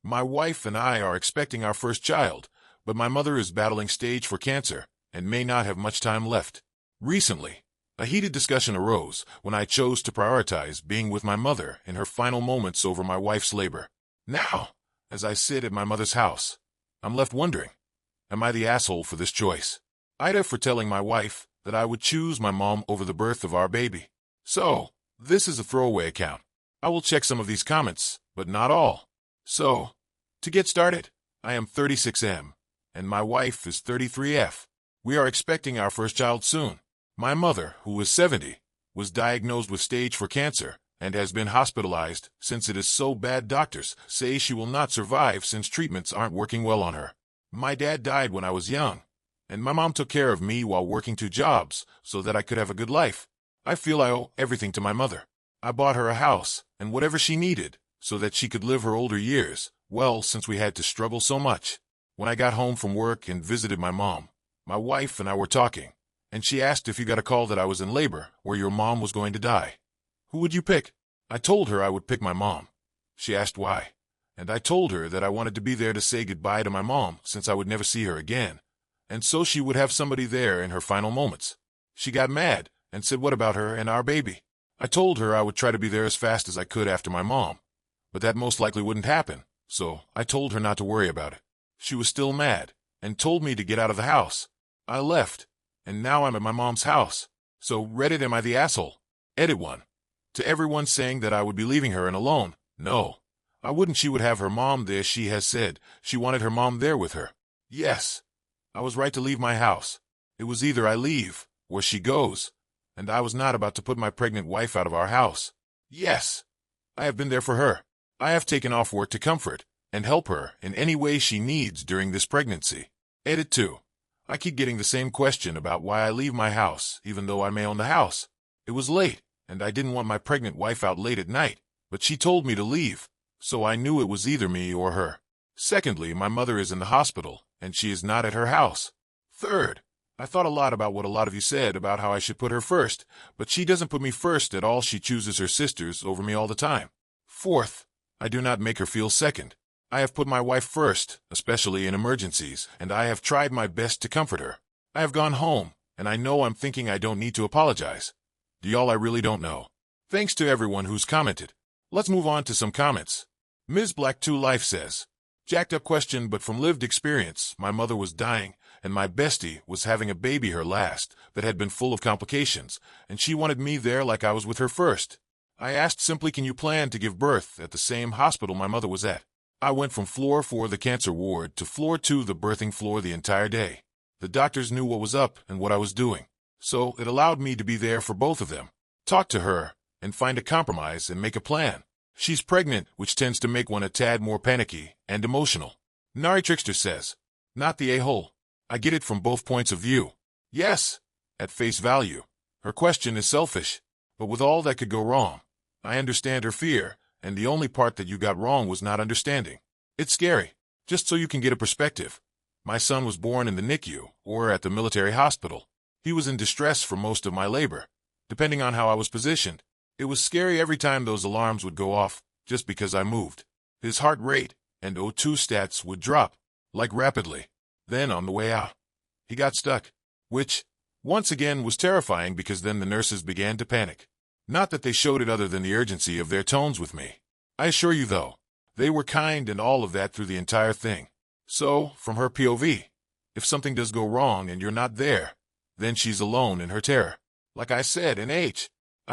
My wife and I are expecting our first child, but my mother is battling stage 4 cancer and may not have much time left. Recently, a heated discussion arose when I chose to prioritize being with my mother in her final moments over my wife's labor. Now, as I sit at my mother's house, I'm left wondering, am I the asshole for this choice? Aita for telling my wife that I would choose my mom over the birth of our baby. So, this is a throwaway account. I will check some of these comments, but not all. So, to get started, I am 36M, and my wife is 33F. We are expecting our first child soon. My mother, who is 70, was diagnosed with stage 4 cancer and has been hospitalized since it is so bad doctors say she will not survive since treatments aren't working well on her. My dad died when I was young, and my mom took care of me while working 2 jobs so that I could have a good life. I feel I owe everything to my mother. I bought her a house and whatever she needed so that she could live her older years well since we had to struggle so much. When I got home from work and visited my mom, my wife and I were talking, and she asked if you got a call that I was in labor or your mom was going to die. Who would you pick? I told her I would pick my mom. She asked why, and I told her that I wanted to be there to say goodbye to my mom since I would never see her again, and so she would have somebody there in her final moments. She got mad and said what about her and our baby? I told her I would try to be there as fast as I could after my mom, but that most likely wouldn't happen, so I told her not to worry about it. She was still mad and told me to get out of the house. I left, and now I'm at my mom's house. So Reddit, am I the asshole? Edit 1. To everyone saying that I would be leaving her and alone, no, I wouldn't. She would have her mom there. She has said she wanted her mom there with her. Yes, I was right to leave my house. It was either I leave or she goes, and I was not about to put my pregnant wife out of our house. Yes, I have been there for her. I have taken off work to comfort and help her in any way she needs during this pregnancy. Edit 2. I keep getting the same question about why I leave my house, even though I may own the house. It was late, and I didn't want my pregnant wife out late at night, but she told me to leave, so I knew it was either me or her. Secondly, my mother is in the hospital, and she is not at her house. Third, I thought a lot about what a lot of you said about how I should put her first, but she doesn't put me first at all. She chooses her sisters over me all the time. Fourth, I do not make her feel second. I have put my wife first, especially in emergencies, and I have tried my best to comfort her. I have gone home, and I know I'm thinking I don't need to apologize. Do y'all? I really don't know. Thanks to everyone who's commented. Let's move on to some comments. Ms. Black 2 Life says, jacked up question, but from lived experience, my mother was dying, and my bestie was having a baby, her last, that had been full of complications, and she wanted me there like I was with her first. I asked simply, can you plan to give birth at the same hospital my mother was at? I went from floor 4, the cancer ward, to floor 2, the birthing floor, the entire day. The doctors knew what was up and what I was doing, so it allowed me to be there for both of them, talk to her, and find a compromise and make a plan. She's pregnant, which tends to make one a tad more panicky and emotional. Nari Trickster says, not the a-hole. I get it from both points of view. Yes, at face value, her question is selfish, but with all that could go wrong, I understand her fear. And the only part that you got wrong was not understanding. It's scary. Just so you can get a perspective. My son was born in the NICU, or at the military hospital. He was in distress for most of my labor, depending on how I was positioned. It was scary every time those alarms would go off, just because I moved. His heart rate and O2 stats would drop, like rapidly. Then on the way out, he got stuck, which, once again, was terrifying because then the nurses began to panic. Not that they showed it other than the urgency of their tones with me. I assure you, though, they were kind and all of that through the entire thing. So, from her POV, if something does go wrong and you're not there, then she's alone in her terror. Like I said, I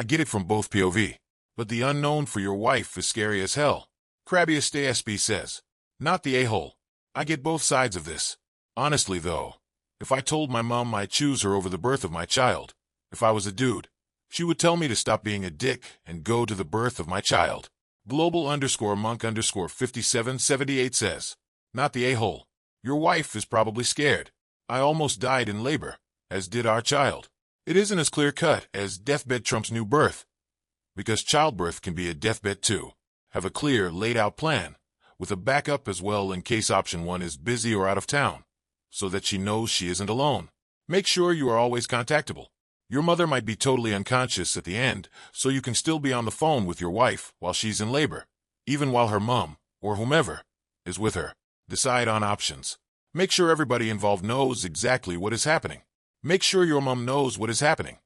get it from both POV. But the unknown for your wife is scary as hell. Crabbiest ASB says, not the a-hole. I get both sides of this. Honestly, though, if I told my mom I'd choose her over the birth of my child, if I was a dude, she would tell me to stop being a dick and go to the birth of my child. Global_monk_5778 says, not the a-hole. Your wife is probably scared. I almost died in labor, as did our child. It isn't as clear-cut as deathbed trumps new birth, because childbirth can be a deathbed too. Have a clear, laid-out plan, with a backup as well in case option 1 is busy or out of town, so that she knows she isn't alone. Make sure you are always contactable. Your mother might be totally unconscious at the end, so you can still be on the phone with your wife while she's in labor, even while her mom, or whomever, is with her. Decide on options. Make sure everybody involved knows exactly what is happening. Make sure your mom knows what is happening.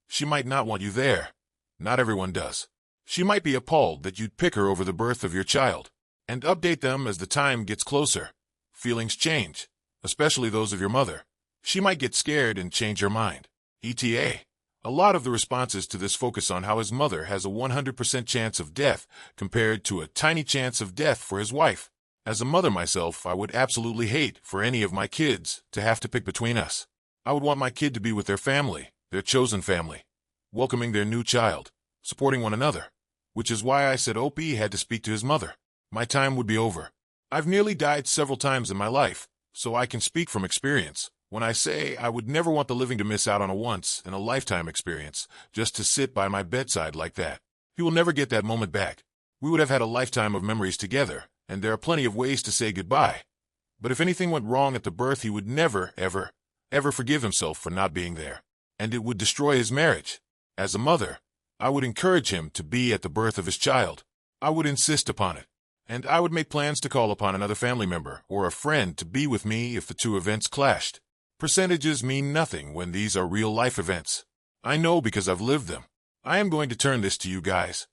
She might not want you there. Not everyone does. She might be appalled that you'd pick her over the birth of your child. And update them as the time gets closer. Feelings change, especially those of your mother. She might get scared and change her mind. ETA. A lot of the responses to this focus on how his mother has a 100% chance of death compared to a tiny chance of death for his wife. As a mother myself, I would absolutely hate for any of my kids to have to pick between us. I would want my kid to be with their family, their chosen family, welcoming their new child, supporting one another, which is why I said Opie had to speak to his mother. My time would be over. I've nearly died several times in my life, so I can speak from experience when I say I would never want the living to miss out on a once-in-a-lifetime experience just to sit by my bedside like that. He will never get that moment back. We would have had a lifetime of memories together, and there are plenty of ways to say goodbye. But if anything went wrong at the birth, he would never, ever, ever forgive himself for not being there, and it would destroy his marriage. As a mother, I would encourage him to be at the birth of his child. I would insist upon it. And I would make plans to call upon another family member or a friend to be with me if the two events clashed. Percentages mean nothing when these are real-life events. I know because I've lived them. I am going to turn this to you guys.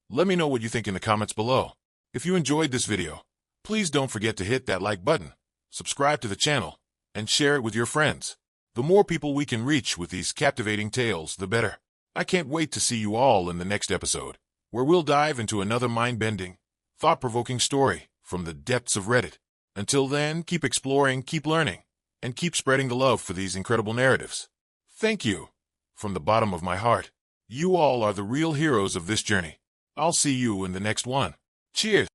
Let me know what you think in the comments below. If you enjoyed this video, please don't forget to hit that like button, subscribe to the channel, and share it with your friends. The more people we can reach with these captivating tales, the better. I can't wait to see you all in the next episode, where we'll dive into another mind-bending, thought-provoking story from the depths of Reddit. Until then, keep exploring, keep learning, and keep spreading the love for these incredible narratives. Thank you. From the bottom of my heart. You all are the real heroes of this journey. I'll see you in the next one. Cheers.